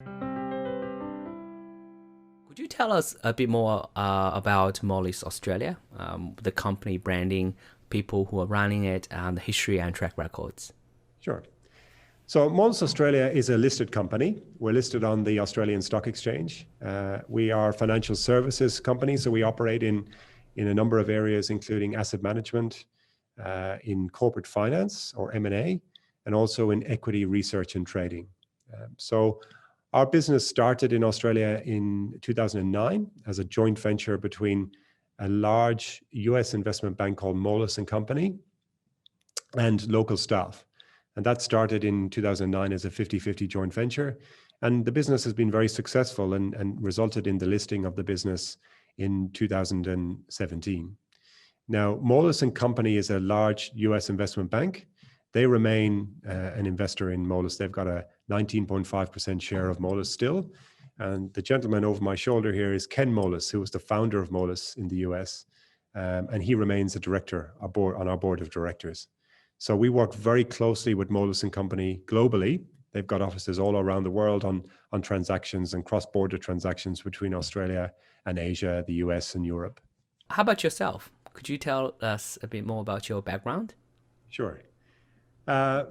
Could you tell us a bit more about Moelis Australia, the company branding, people who are running it, and the history and track records? Sure. So Moelis Australia is a listed company. We're listed on the Australian Stock Exchange. We are a financial services company, so we operate in a number of areas, including asset management, in corporate finance or M&A, and also in equity research and trading. So our business started in Australia in 2009 as a joint venture between a large US investment bank called Moelis & Company and local staff. And that started in 2009 as a 50-50 joint venture. And the business has been very successful and resulted in the listing of the business in 2017. Now, Moelis & Company is a large US investment bank. They remain an investor in Moelis. They've got a 19.5% share of Moelis still. And the gentleman over my shoulder here is Ken Moelis, who was the founder of Moelis in the US. And he remains a director on our board of directors. So we work very closely with Moelis & Company globally. They've got offices all around the world on transactions and cross-border transactions between Australia and Asia, the US and Europe. How about yourself? Could you tell us a bit more about your background? Sure.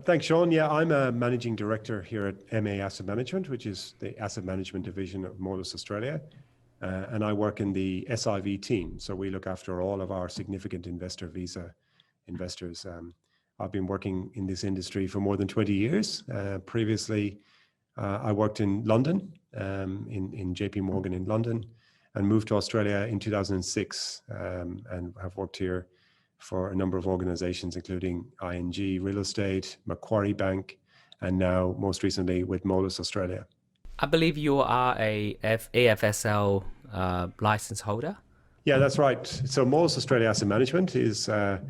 Thanks, Sean. Yeah, I'm a managing director here at MA Asset Management, which is the asset management division of Moelis Australia. And I work in the SIV team. So we look after all of our significant investor visa investors. I've been working in this industry for more than 20 years. Previously, I worked in London, in JP Morgan in London, and moved to Australia in 2006, and have worked here for a number of organizations, including ING Real Estate, Macquarie Bank, and now most recently with Moelis Australia. I believe you are a AFSL license holder. Yeah, that's right. So Moelis Australia Asset Management holds an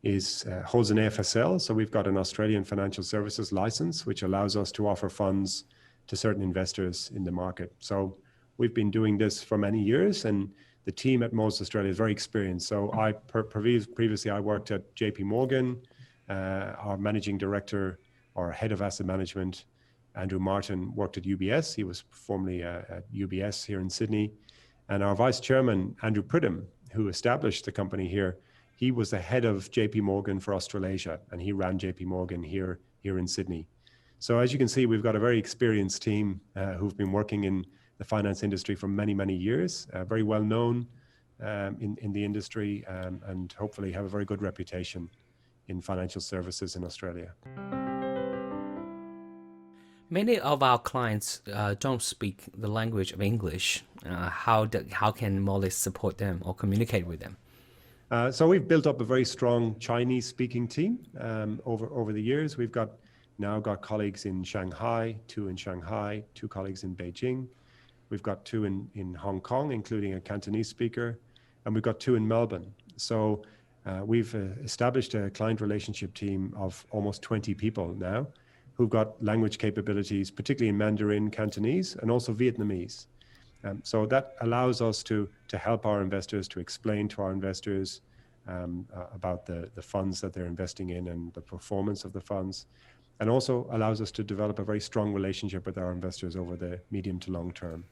AFSL. So we've got an Australian financial services license, which allows us to offer funds to certain investors in the market. So we've been doing this for many years, and the team at Moelis Australia is very experienced. So previously I worked at JP Morgan. Our managing director or head of asset management, Andrew Martin, worked at UBS. He was formerly at UBS here in Sydney. And our vice chairman, Andrew Pridham, who established the company here, he was the head of JP Morgan for Australasia, and he ran JP Morgan here in Sydney. So as you can see, we've got a very experienced team who've been working in the finance industry for many, many years, very well known in the industry, and hopefully have a very good reputation in financial services in Australia. Many of our clients don't speak the language of English. How can Moelis support them or communicate with them? So we've built up a very strong Chinese-speaking team over the years. We've now got colleagues in Shanghai, 2 in Shanghai, 2 colleagues in Beijing. We've got 2 in Hong Kong, including a Cantonese speaker, and we've got 2 in Melbourne. So we've established a client relationship team of almost 20 people now who've got language capabilities, particularly in Mandarin, Cantonese, and also Vietnamese. So that allows us to help our investors, to explain to our investors about the funds that they're investing in and the performance of the funds, and also allows us to develop a very strong relationship with our investors over the medium to long term.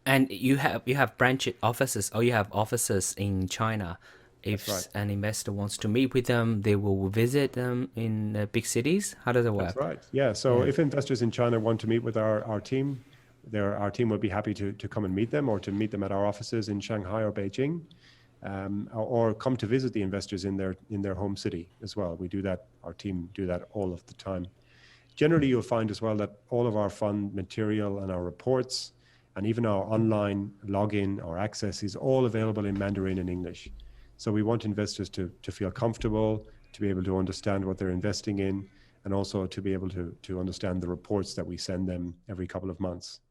And you have branch offices, or you have offices in China. If an investor wants to meet with them, they will visit them in big cities. How does it work? That's right. Yeah. So if investors in China want to meet with our team, our team would be happy to come and meet them, or to meet them at our offices in Shanghai or Beijing, or come to visit the investors in their home city as well. We do that. Our team do that all of the time. Generally, you'll find as well that all of our fund material and our reports and even our online login or access is all available in Mandarin and English. So we want investors to feel comfortable, to be able to understand what they're investing in, and also to be able to understand the reports that we send them every couple of months.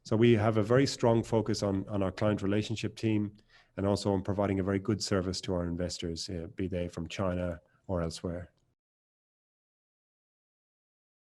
So we have a very strong focus on our client relationship team, and also on providing a very good service to our investors, be they from China or elsewhere.